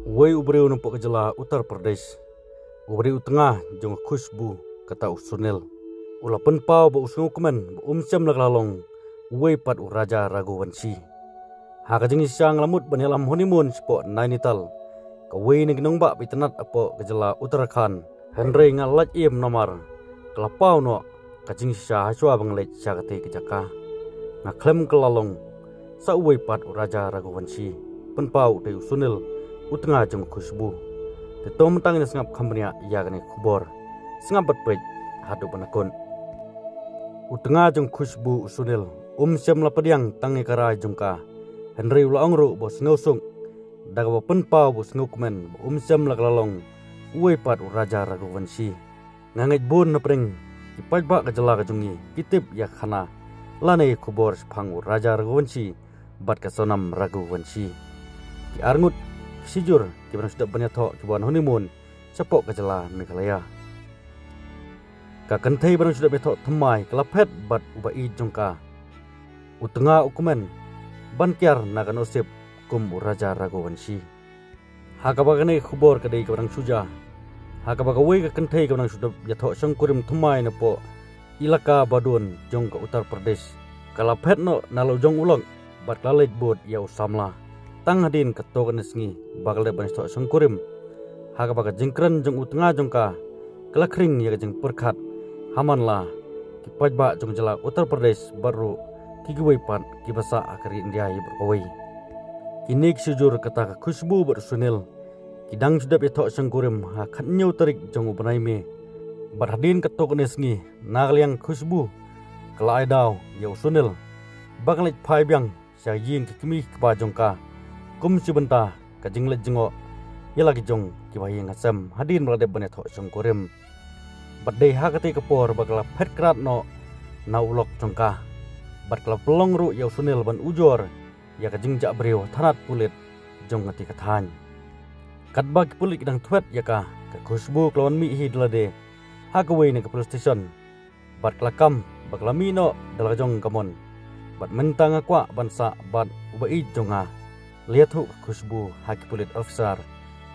Wei ubri numpuk kejela Uttar Pradesh. Ubri utengah jong Khushbu kata usunil. Ula penpau ba usungu kemen ba umsyam laglalong. Wei pat uraja Raghuvanshi. Haka jeng isyang lamut banyalam honeymoon sepo Nainital. Ka wei neginong ba bitenat apo kejela Uttarakhand. Henry ngalat iem nomar. Kelapau no kajing isya haswa banglej syakati kejaka. Ngaklem kelalong. Sa wei pat uraja Raghuvanshi. Penpau de usunil. Utengah jong Khushbu. Tetom mentang ini sengap kambania yagani kubor. Sengap berpej hadu panakun. Utengah jong Khushbu usunil. Syam lapadiang tangi karai jongka. Henry ula angru bo sengusung. Daga bo penpau bo sengukumen. Syam laklalong. Uwe pat uraja Raghuvanshi. Ngangit bun napring. Kipaj bak kejela kejungi. Kitip yak khana. Lanai kubor sepang uraja Raghuvanshi. Bat kasonam Raghuvanshi. Ki arngut. Sijur, kita sudah banyak thok cuban honeymoon sepok kejela Meghalaya. Kakentai barang sudah betok temai kelapet bat ubai jongka. Utengah ukumen bankiar nakan osip kum Raja Raghuvanshi. Hakabagane khubor kadai kabarang suja. Hakabagawai kakentai kabarang sudah betok sangkurim temai napo ilaka badun jongka Uttar Pradesh. Kalapet no nalo jong ulang bat lalej bod yau samla. Tang hadin ketokan sengi bakal de banis tok sangkurim. Haga baga jengkren jong utengah jongka kelakring ya jeng perkat hamanlah kipaj ba jong jela Uttar Pradesh baru kigwei pan kibasa akari India berkawai. Kini sujur kata ka Khushbu bersunil kidang sudah betok sangkurim ha khanyo tarik jong ubanai me bar hadin ketokan sengi nagliang Khushbu kala aidau ya usunil bakal pai biang syajin kikimi keba jongka. Kum sibenta kajing lejengo yalagi jong kibahi ngasem hadin berade bane thok sangkurim. Badai hakati kapor bakala pet krat no na ulok jongka. Bat kala pelong ru ya usunil ban ujor ya kajing jak beriu tanat pulit jong ngati kathan. Kat bagi pulit dang twet ya ka Khushbu kelawan mi hi delade hakawai ne ke police station. Bat kala kam bakala mi no dalag jong kamon. Bat mentang akwa bansa bat ubai jonga. Lihat hu Khushbu haki pulit officer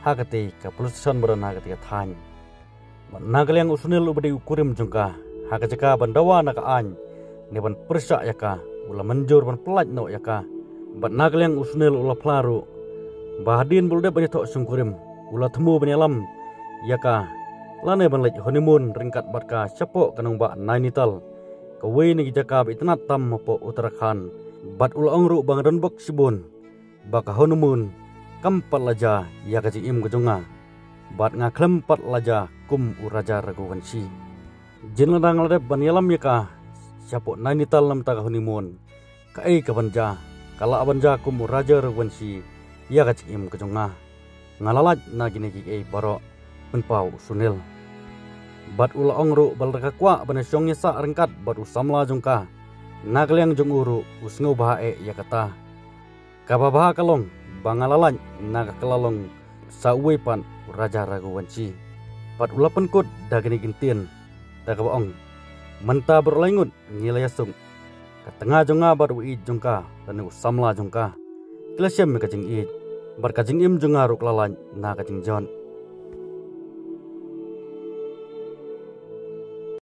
hakati ka police station baran hakati kathan. Nagaliang usunil ubadi ukurim jongka hakajaka bandawa naka an ne ban persa yaka ula menjur ban pelaj no yaka. Bat nagaliang usunil ula plaru bahadin bulde banyak tok sungkurim ula temu banyalam yaka lane ban lej honeymoon ringkat batka chapo kanong ba Nainital kawai ni jaka bitnat tam mapo Uttarakhand bat ula angru bang ranbok sibun baka honeymoon kampat laja ya kaji im kejonga bat ngaklem pat laja kum uraja Raghuvanshi jinladang ladep banyalam yaka chapo Nainital lam taka honeymoon kai kabanja kala abanja kum uraja Raghuvanshi ya kaji im kejonga ngalalaj na gine ki baro penpau sunil bat ula ongru balraka kwa banasyong yasa rengkat bat usamla jongka nagaliang jong uru usngo bahae ya kata kababaha kalong bangalalan naga kelalong sa uwepan Raja Raghuvanshi pat ulapan kut dagani gintin dagabaong menta berlaingut ngilayasung katengah jonga baru i jongka dan usamla jongka kilasyam kajing i bar kajing im jonga ruk lalan na kajing jon.